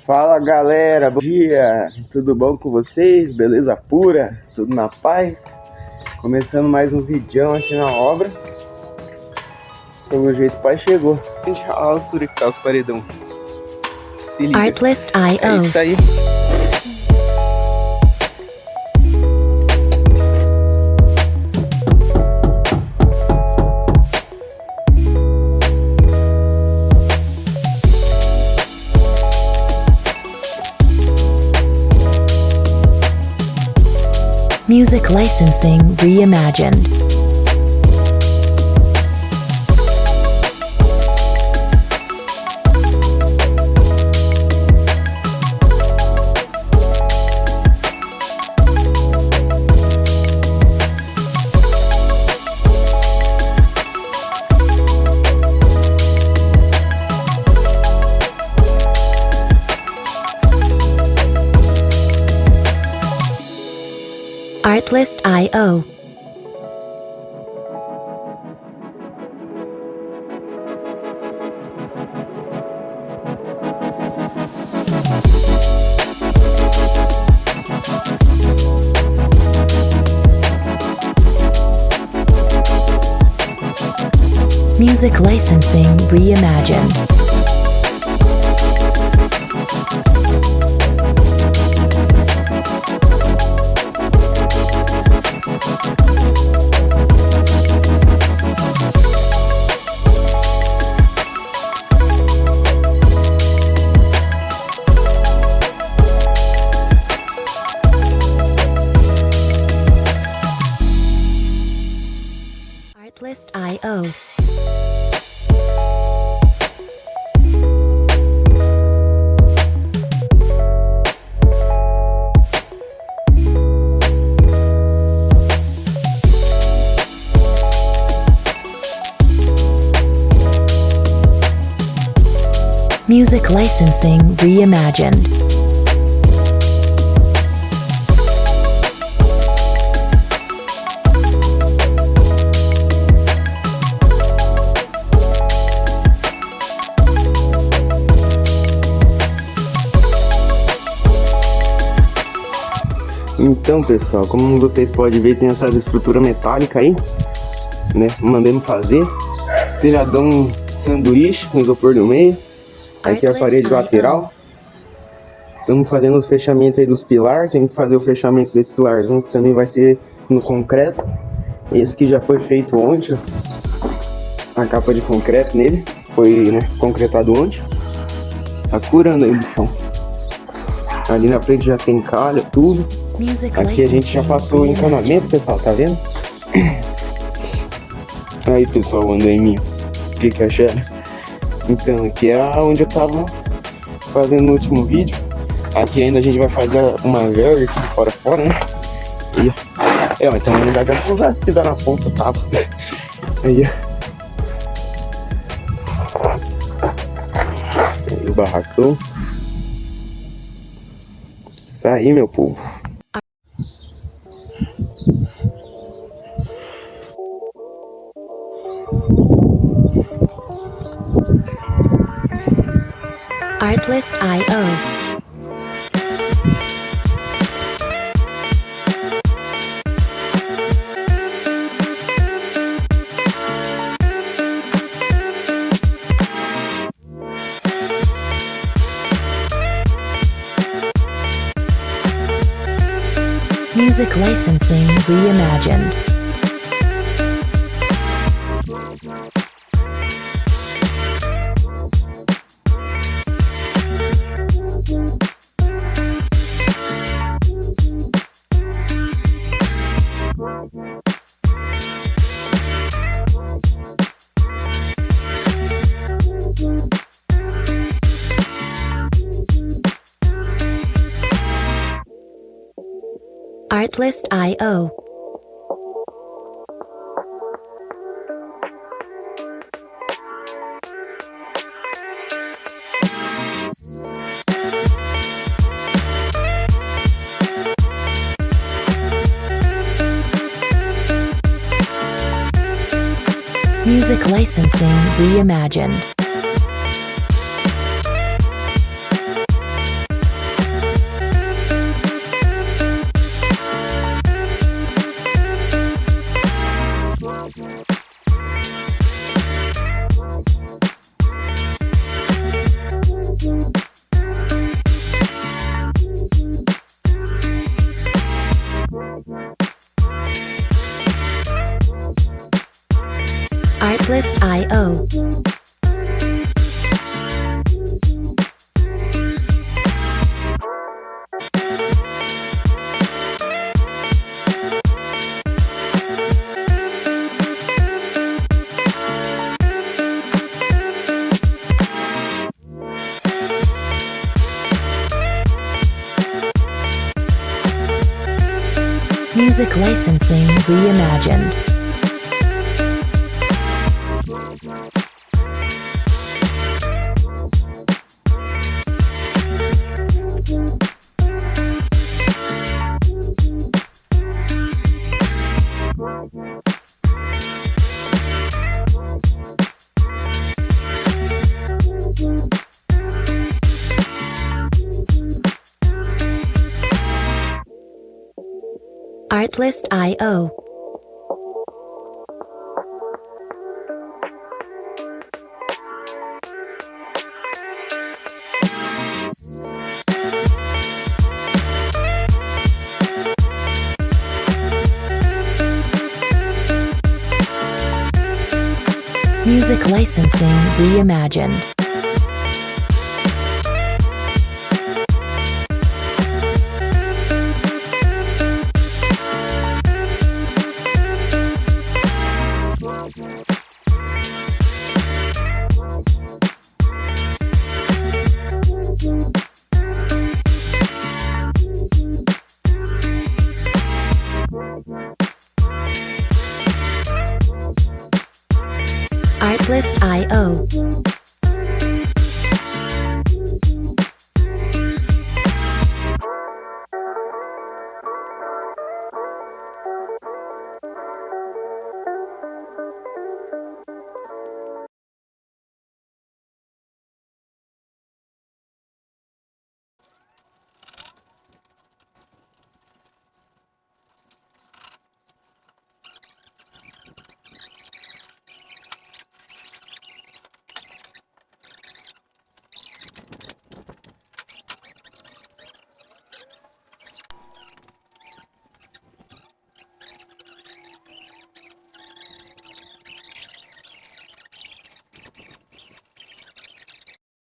Fala galera, bom dia, tudo bom com vocês? Beleza pura? Tudo na paz? Começando mais um vídeo aqui na obra. Pelo jeito o pai chegou. Gente, a altura que tá os paredão. Se liga. Artlist.io. É isso aí. Music licensing reimagined. Artlist.io. Music licensing reimagined. Artlist.io. Music licensing reimagined. Então pessoal, como vocês podem ver, tem essa estrutura metálica aí, né? Mandamos fazer telhadão sanduíche com isopor no meio. Aqui é a parede lateral. Estamos fazendo os fechamentos aí dos pilares. Tem que fazer o fechamento desse pilarzinho, que também vai ser no concreto. Esse que já foi feito ontem, a capa de concreto nele foi, né, concretado ontem. Tá curando aí o chão. Ali na frente já tem calha, tudo. Aqui a gente já passou o encanamento, pessoal, tá vendo? Aí pessoal, o andaiminho, o que acharam? Então, aqui é onde eu tava fazendo no último vídeo. Aqui ainda a gente vai fazer uma verga aqui fora, né? E, então não dá pra pisar na ponta, tá? Aí, aí o barracão. Isso aí, meu povo. Artlist.io. Music licensing reimagined. Artlist.io. Music licensing reimagined. Artlist.io. Music licensing reimagined. Artlist.io. Music licensing reimagined. Artlist.io.